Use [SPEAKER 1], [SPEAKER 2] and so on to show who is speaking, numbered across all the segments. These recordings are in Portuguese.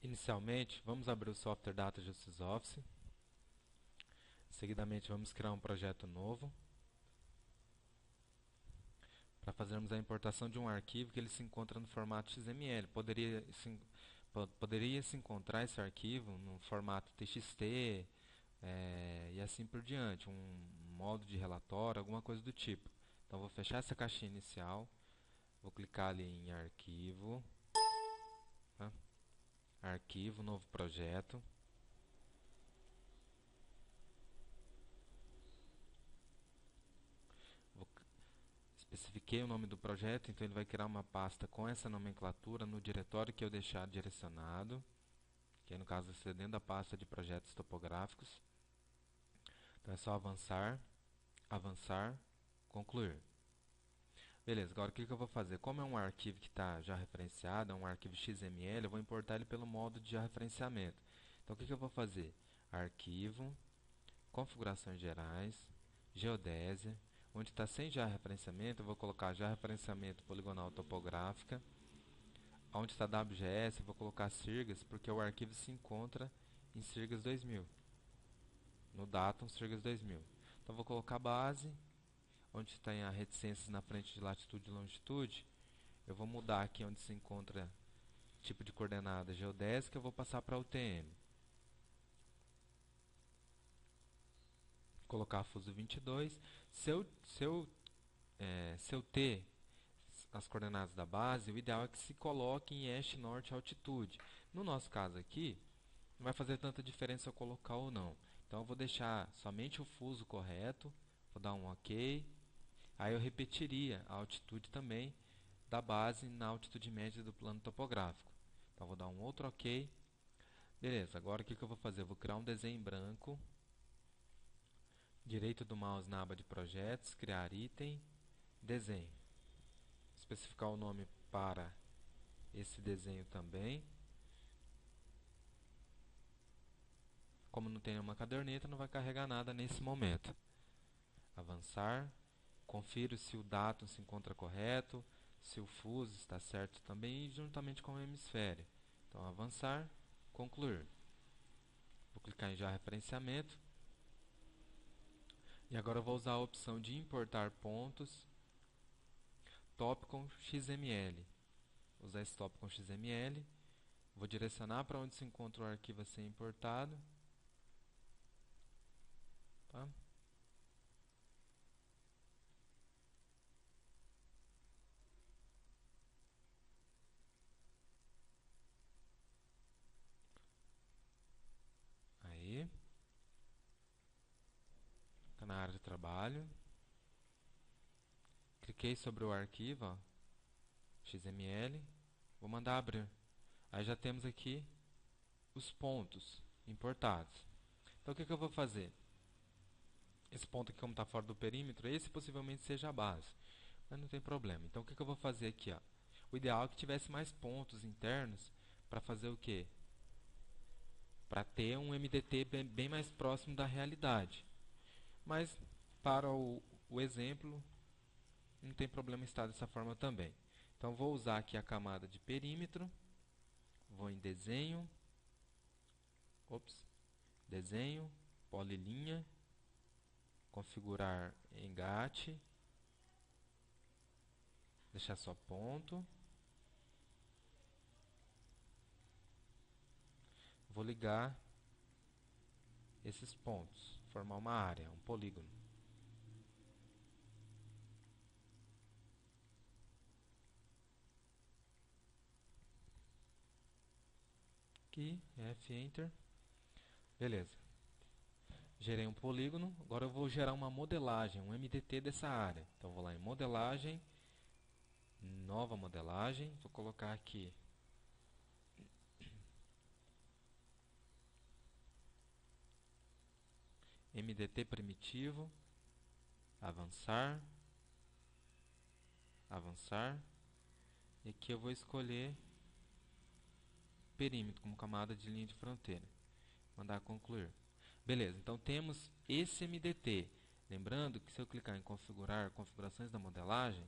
[SPEAKER 1] Inicialmente, vamos abrir o software Data Justice Office. Seguidamente, vamos criar um projeto novo para fazermos a importação de um arquivo que ele se encontra no formato XML. Poderia se encontrar esse arquivo no formato TXT e assim por diante, um modo de relatório, alguma coisa do tipo. Então, vou fechar essa caixinha inicial, vou clicar ali em Arquivo, tá? Arquivo, Novo Projeto. Vou Especifiquei o nome do projeto, então ele vai criar uma pasta com essa nomenclatura no diretório que eu deixar direcionado, que no caso vai ser dentro da pasta de projetos topográficos. Então é só avançar, avançar, concluir. Beleza, agora o que eu vou fazer? Como é um arquivo que está já referenciado, é um arquivo XML, eu vou importar ele pelo modo de referenciamento. Então o que eu vou fazer? Arquivo, configurações gerais, geodésia. Onde está sem georreferenciamento, eu vou colocar georreferenciamento poligonal topográfica. Onde está WGS, eu vou colocar Sirgas, porque o arquivo se encontra em Sirgas 2000, no Datum Sirgas 2000. Então, vou colocar base, onde tem a reticências na frente de latitude e longitude. Eu vou mudar aqui onde se encontra tipo de coordenada geodésica, eu vou passar para UTM. Colocar fuso 22. Se eu ter as coordenadas da base, o ideal é que se coloque em eixo norte altitude. No nosso caso aqui, não vai fazer tanta diferença eu colocar ou não. Então eu vou deixar somente o fuso correto, vou dar um OK. Aí eu repetiria a altitude também da base na altitude média do plano topográfico. Então vou dar um outro OK. Beleza, agora o que eu vou fazer? Eu vou criar um desenho em branco. Direito do mouse na aba de projetos, criar item, desenho. Especificar o nome para esse desenho também. Como não tem nenhuma caderneta, não vai carregar nada nesse momento. Avançar. Confiro se o datum se encontra correto, se o fuso está certo também, juntamente com o hemisfério. Então, avançar, concluir. Vou clicar em já referenciamento. E agora eu vou usar a opção de importar pontos, top com XML. Vou usar esse top com XML. Vou direcionar para onde se encontra o arquivo a ser importado. Tá? Aí. Está na área de trabalho. Cliquei sobre o arquivo, ó, XML. Vou mandar abrir. Aí já temos aqui os pontos importados. Então o que eu vou fazer? Esse ponto aqui, como está fora do perímetro, esse possivelmente seja a base, mas não tem problema. Então o que eu vou fazer aqui? Ó? O ideal é que tivesse mais pontos internos para fazer o quê? Para ter um MDT bem mais próximo da realidade. Mas para o exemplo, não tem problema estar dessa forma também. Então vou usar aqui a camada de perímetro, vou em desenho, desenho, polilinha, configurar engate, deixar só ponto. Vou ligar esses pontos, formar uma área, um polígono. Aqui, F, Enter. Beleza. Gerei um polígono, agora eu vou gerar uma modelagem, um MDT dessa área. Então vou lá em modelagem, nova modelagem, vou colocar aqui MDT primitivo, avançar, avançar, e aqui eu vou escolher perímetro como camada de linha de fronteira. Mandar concluir. Beleza, então temos esse MDT. Lembrando que se eu clicar em configurar configurações da modelagem,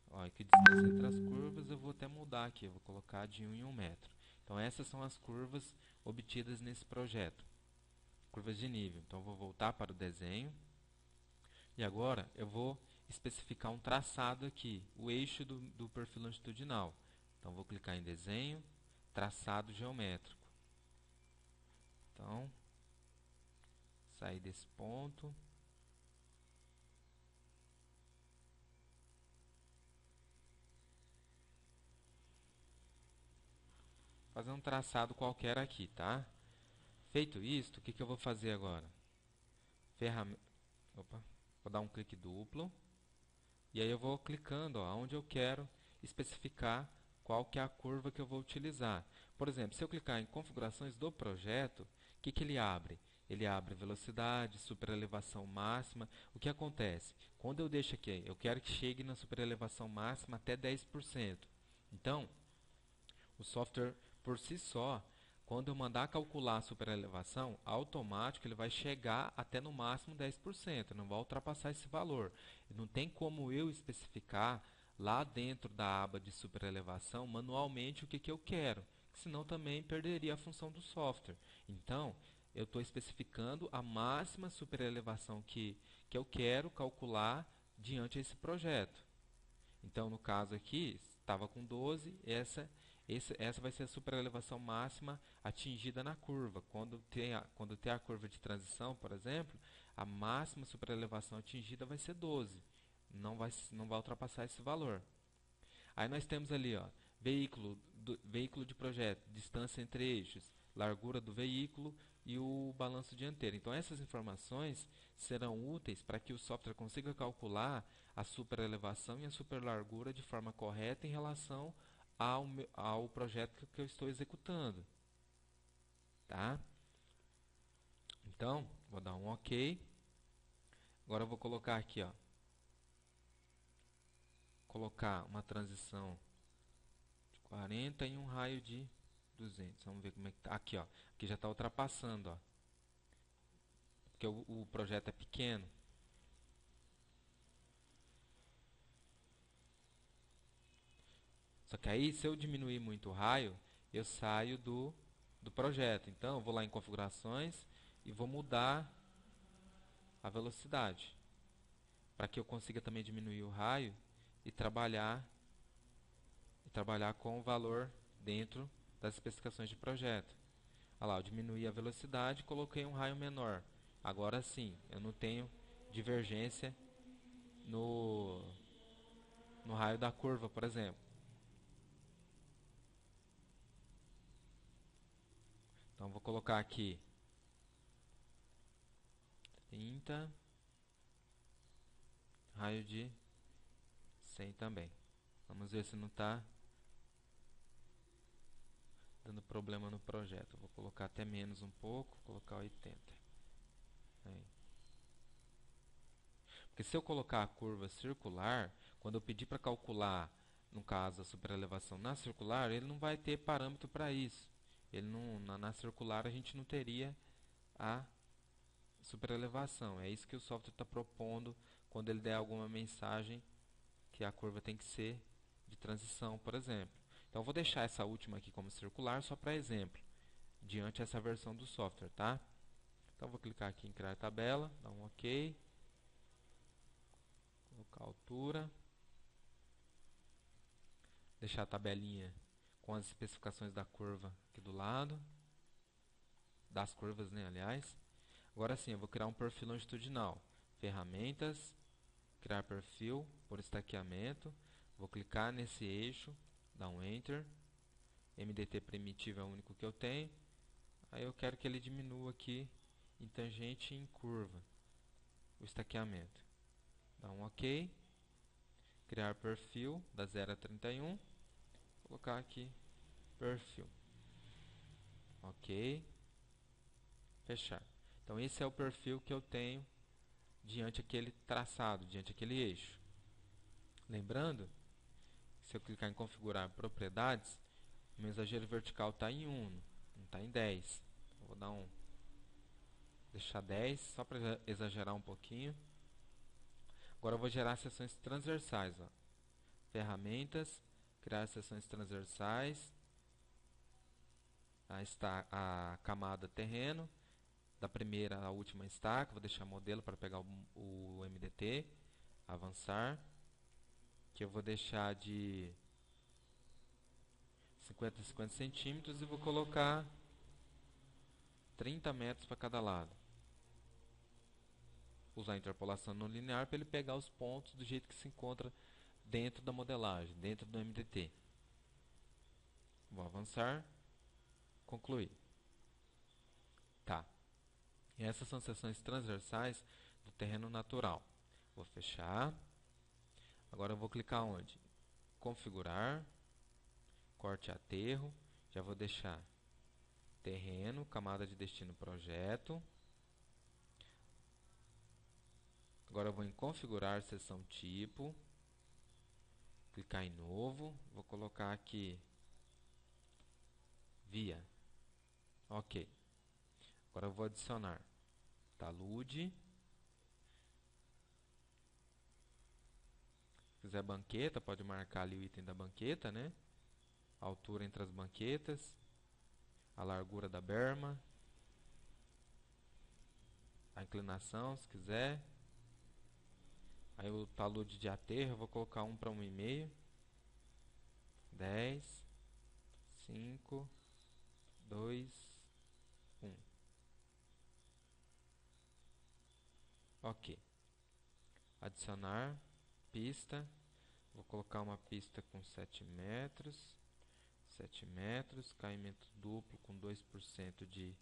[SPEAKER 1] ó, aqui distância entre as curvas, eu vou até mudar aqui, eu vou colocar de 1 em 1 metro. Então essas são as curvas obtidas nesse projeto, curvas de nível. Então eu vou voltar para o desenho e agora eu vou especificar um traçado aqui, o eixo do perfil longitudinal. Então vou clicar em desenho, traçado geométrico. Então, sair desse ponto. Fazer um traçado qualquer aqui, tá? Feito isto, o que eu vou fazer agora? Opa, vou dar um clique duplo. E aí eu vou clicando onde eu quero especificar qual que é a curva que eu vou utilizar. Por exemplo, se eu clicar em configurações do projeto, o que ele abre? Ele abre velocidade, superelevação máxima. O que acontece? Quando eu deixo aqui, eu quero que chegue na superelevação máxima até 10%. Então, o software por si só, quando eu mandar calcular a superelevação, automático ele vai chegar até no máximo 10%, não vai ultrapassar esse valor. Não tem como eu especificar lá dentro da aba de superelevação manualmente o que eu quero, senão também perderia a função do software. Então, eu estou especificando a máxima superelevação que eu quero calcular diante desse projeto. Então, no caso aqui, estava com 12, essa vai ser a superelevação máxima atingida na curva. Quando tem a curva de transição, por exemplo, a máxima superelevação atingida vai ser 12. Não vai ultrapassar esse valor. Aí nós temos ali, veículo de projeto, distância entre eixos, largura do veículo e o balanço dianteiro. Então essas informações serão úteis para que o software consiga calcular a superelevação e a superlargura de forma correta em relação ao projeto que eu estou executando. Tá? Então, vou dar um OK. Agora eu vou colocar aqui, colocar uma transição de 40 e um raio de 200. Vamos ver como é que tá. Aqui, aqui já está ultrapassando, porque o projeto é pequeno. Só que aí, se eu diminuir muito o raio, eu saio do projeto. Então, eu vou lá em configurações e vou mudar a velocidade, para que eu consiga também diminuir o raio e trabalhar com o valor dentro das especificações de projeto. Olha lá, eu diminuí a velocidade e coloquei um raio menor. Agora sim, eu não tenho divergência no raio da curva, por exemplo. Então, vou colocar aqui 30, raio de 100 também. Vamos ver se não está dando problema no projeto. Vou colocar até menos um pouco, vou colocar 80. Aí. Porque se eu colocar a curva circular, quando eu pedir para calcular, no caso, a superelevação na circular, ele não vai ter parâmetro para isso. Ele não, na circular a gente não teria a superelevação. É isso que o software está propondo quando ele der alguma mensagem que a curva tem que ser de transição, por exemplo. Então, eu vou deixar essa última aqui como circular só para exemplo, diante dessa versão do software, tá? Então, vou clicar aqui em criar tabela, dar um OK, colocar a altura, deixar a tabelinha com as especificações da curva aqui do lado, das curvas, né, aliás. Agora sim, eu vou criar um perfil longitudinal. Ferramentas, criar perfil por estaqueamento. Vou clicar nesse eixo, dar um Enter. MDT primitivo é o único que eu tenho. Aí eu quero que ele diminua aqui em tangente e em curva o estaqueamento. Dá um OK. Criar perfil da 0 a 31. Colocar aqui perfil. OK. Fechar. Então esse é o perfil que eu tenho diante aquele traçado, diante aquele eixo. Lembrando, se eu clicar em configurar propriedades, o meu exagero vertical está em 1, não está em 10. Eu vou dar deixar 10, só para exagerar um pouquinho. Agora eu vou gerar seções transversais. Ferramentas, criar seções transversais. a camada terreno, da primeira à última estaca. Vou deixar modelo para pegar o MDT, avançar, que eu vou deixar de 50 a 50 centímetros e vou colocar 30 metros para cada lado. Usar a interpolação não linear para ele pegar os pontos do jeito que se encontra dentro da modelagem, dentro do MDT. Vou avançar, concluir. Tá. E essas são seções transversais do terreno natural. Vou fechar. Agora eu vou clicar onde? Configurar, corte e aterro. Já vou deixar terreno, camada de destino projeto. Agora eu vou em configurar seção tipo. Clicar em novo. Vou colocar aqui via. Ok. Agora eu vou adicionar talude. Se quiser banqueta, pode marcar ali o item da banqueta, né? A altura entre as banquetas, a largura da berma, a inclinação, se quiser. Aí o talude de aterro eu vou colocar 1 para 1,5, 10, 5, 2, 1. Ok. Adicionar pista. Vou colocar uma pista com 7 metros. 7 metros, caimento duplo com 2% de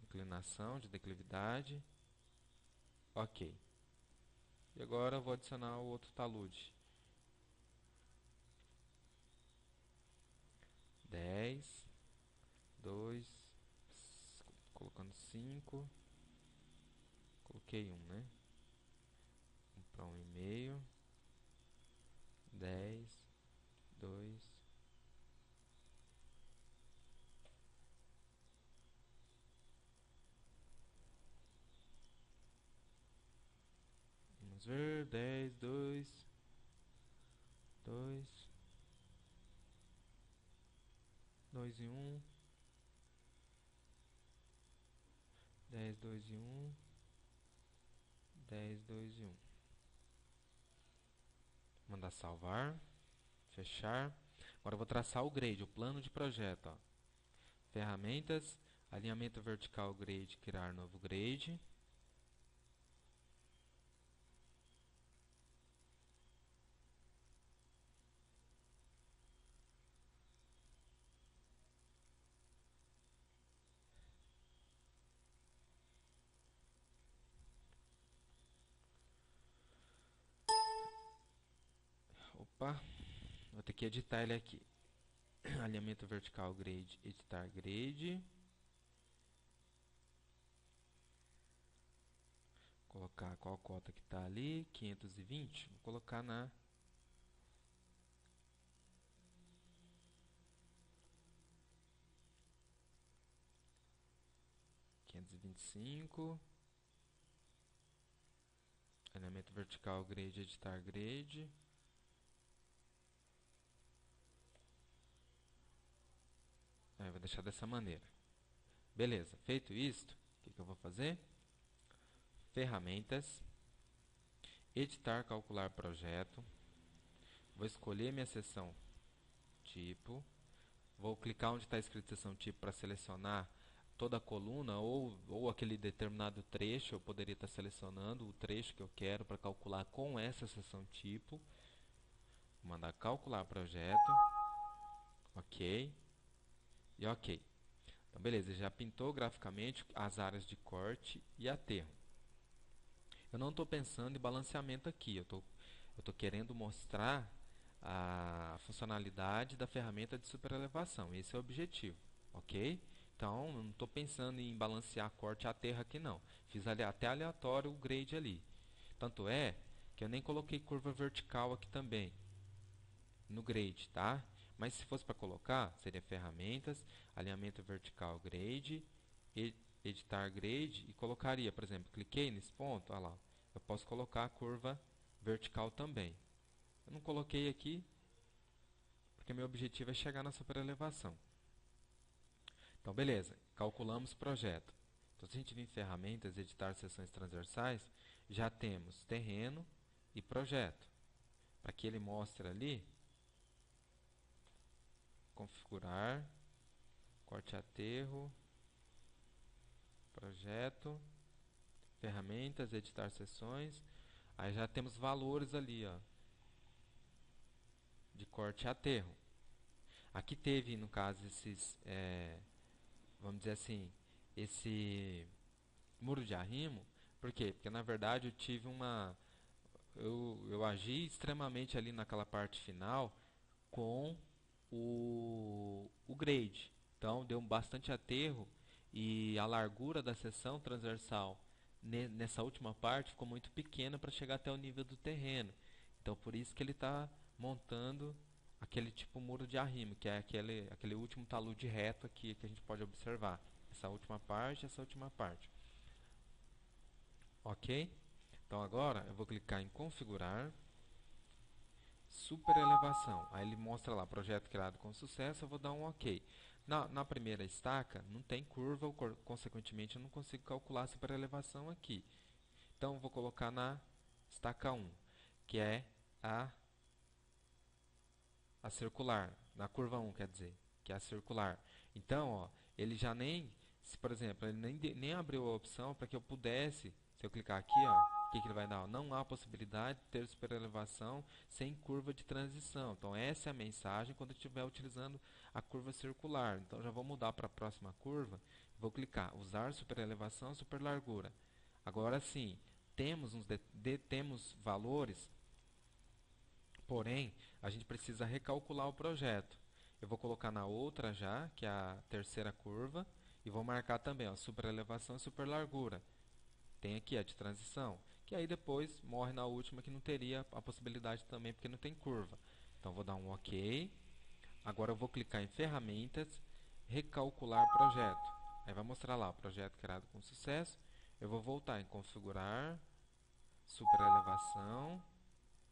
[SPEAKER 1] inclinação, de declividade. Ok. E agora eu vou adicionar o outro talude. 10, 2, colocando 5, coloquei 1, né? 1 para 1,5, 10, 2, vamos ver, 10, 2, 2, 2 e 1, 10, 2 e 1, 10, 2 e 1. Mandar salvar, fechar. Agora eu vou traçar o grade, o plano de projeto. Ó. Ferramentas, alinhamento vertical grade, criar novo grade. Opa, vou ter que editar ele aqui. Alinhamento vertical grade, editar grade. Colocar qual cota que está ali, 520. Vou colocar na 525. Alinhamento vertical grade, editar grade. Aí, vou deixar dessa maneira. Beleza, feito isto, o que eu vou fazer? Ferramentas, editar, calcular projeto. Vou escolher minha seção tipo. Vou clicar onde está escrito seção tipo para selecionar toda a coluna ou aquele determinado trecho. Eu poderia estar selecionando o trecho que eu quero para calcular com essa seção tipo. Vou mandar calcular projeto. Ok. E ok. Então, beleza, já pintou graficamente as áreas de corte e aterro. Eu não estou pensando em balanceamento aqui. Eu estou querendo mostrar a funcionalidade da ferramenta de superelevação. Esse é o objetivo, ok? Então, não estou pensando em balancear corte e aterro aqui não. Fiz até aleatório o grade ali. Tanto é que eu nem coloquei curva vertical aqui também, no grade, tá? Mas se fosse para colocar, seria ferramentas, alinhamento vertical grade, editar grade e colocaria, por exemplo, cliquei nesse ponto, olha lá, eu posso colocar a curva vertical também. Eu não coloquei aqui porque meu objetivo é chegar na superelevação. Então, beleza, calculamos projeto. Então, se a gente vir em ferramentas, editar seções transversais, já temos terreno e projeto. Para que ele mostre ali, configurar, corte aterro, projeto, ferramentas, editar seções. Aí já temos valores ali, ó, de corte aterro. Aqui teve, no caso, esses, vamos dizer assim, esse muro de arrimo. Por quê? Porque na verdade eu tive eu agi extremamente ali naquela parte final com o grade. Então deu bastante aterro e a largura da seção transversal nessa última parte ficou muito pequena para chegar até o nível do terreno. Então por isso que ele está montando aquele tipo muro de arrimo, que é aquele último talude reto aqui que a gente pode observar. Essa última parte, essa última parte. Ok? Então agora eu vou clicar em configurar, super elevação. Aí ele mostra lá, projeto criado com sucesso, eu vou dar um ok. Na primeira estaca não tem curva, consequentemente eu não consigo calcular a super elevação aqui. Então eu vou colocar na estaca 1, que é a circular, na curva 1 quer dizer, que é a circular. Então, ó, ele já nem, se por exemplo, ele nem abriu a opção para que eu pudesse, se eu clicar aqui, ó, o que ele vai dar? Ó, não há possibilidade de ter superelevação sem curva de transição. Então, essa é a mensagem quando eu estiver utilizando a curva circular. Então, já vou mudar para a próxima curva, vou clicar, usar superelevação, superlargura. Agora sim, temos valores. Porém, a gente precisa recalcular o projeto. Eu vou colocar na outra já, que é a terceira curva, e vou marcar também, ó, superelevação e superlargura. Tem aqui a de transição, que aí depois morre na última, que não teria a possibilidade também, porque não tem curva. Então, vou dar um OK. Agora eu vou clicar em ferramentas, recalcular projeto. Aí vai mostrar lá, o projeto criado com sucesso. Eu vou voltar em configurar, superelevação,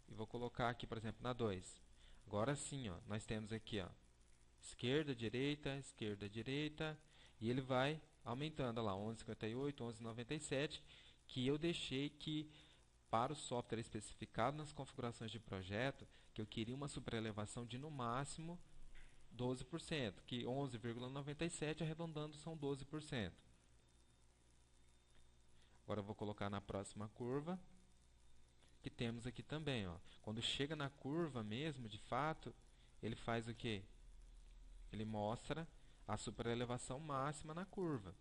[SPEAKER 1] e vou colocar aqui, por exemplo, na 2. Agora sim, ó, nós temos aqui, ó, esquerda, direita, e ele vai aumentando, ó lá, 11,58, 11,97, que eu deixei que para o software especificado nas configurações de projeto, que eu queria uma superelevação de no máximo 12%, que 11,97 arredondando são 12%. Agora eu vou colocar na próxima curva, que temos aqui também, ó. Quando chega na curva mesmo, de fato, ele faz o quê? Ele mostra a superelevação máxima na curva.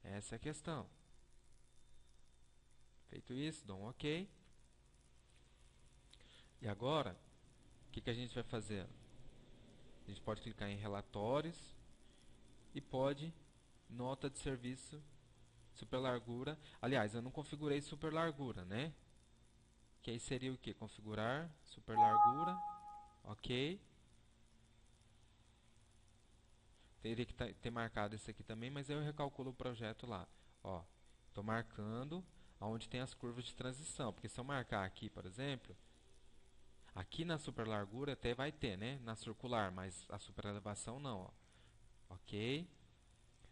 [SPEAKER 1] Essa é a questão. Feito isso, dou um OK. E agora, o que a gente vai fazer? A gente pode clicar em relatórios e pode nota de serviço superlargura. Aliás, eu não configurei superlargura, né? Que aí seria o que? Configurar superlargura. OK. Teria que ter marcado esse aqui também, mas eu recalculo o projeto lá. Ó, estou marcando onde tem as curvas de transição, porque se eu marcar aqui, por exemplo, aqui na superlargura até vai ter, né? Na circular, mas a superelevação não, ó. Ok?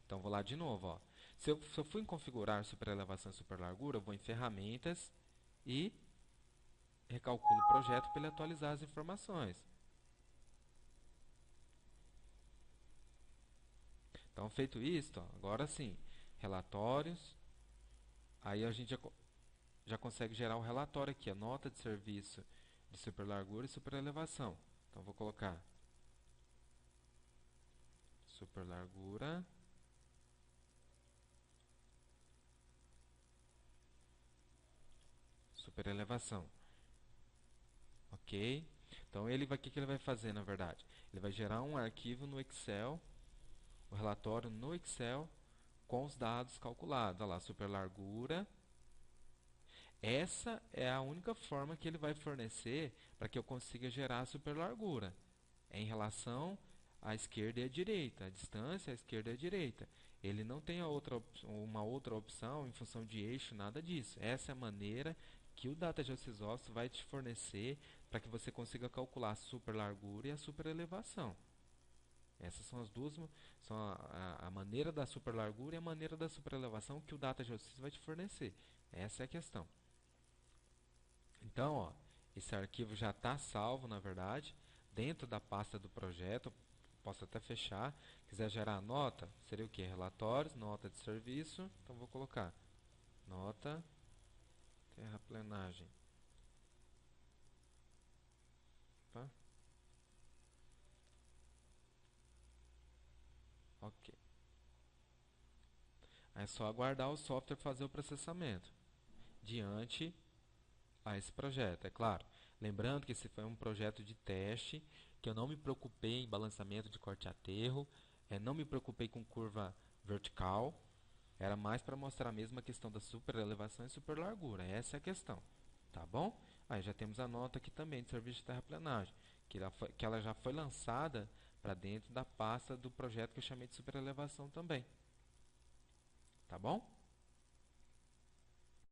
[SPEAKER 1] Então, vou lá de novo, ó. Se eu for em configurar superelevação e superlargura, eu vou em ferramentas e recalculo o projeto para ele atualizar as informações. Então, feito isso, ó, agora sim, relatórios. Aí a gente já consegue gerar o relatório aqui, a nota de serviço de superlargura e superelevação. Então, vou colocar superlargura, superelevação. Ok? Então, o que ele vai fazer, na verdade? Ele vai gerar um arquivo no Excel, o relatório no Excel, com os dados calculados. Olha lá, superlargura. Essa é a única forma que ele vai fornecer para que eu consiga gerar a superlargura. É em relação à esquerda e à direita, a distância à esquerda e à direita. Ele não tem uma outra opção em função de eixo, nada disso. Essa é a maneira que o Data GeoSysOffice vai te fornecer para que você consiga calcular a superlargura e a superelevação. Essas são as duas, são a maneira da superlargura e a maneira da superelevação que o Data Geosys vai te fornecer. Essa é a questão. Então, ó, esse arquivo já está salvo, na verdade, dentro da pasta do projeto. Posso até fechar. Quiser gerar nota, seria o que? Relatórios, nota de serviço. Então, vou colocar nota terraplenagem. Opa. Ok. Aí é só aguardar o software fazer o processamento diante a esse projeto, é claro. Lembrando que esse foi um projeto de teste, que eu não me preocupei em balançamento de corte e aterro, não me preocupei com curva vertical, era mais para mostrar mesmo a questão da superelevação e superlargura. Essa é a questão, tá bom? Aí já temos a nota aqui também de serviço de terraplenagem, que ela já foi lançada para dentro da pasta do projeto que eu chamei de superelevação também. Tá bom?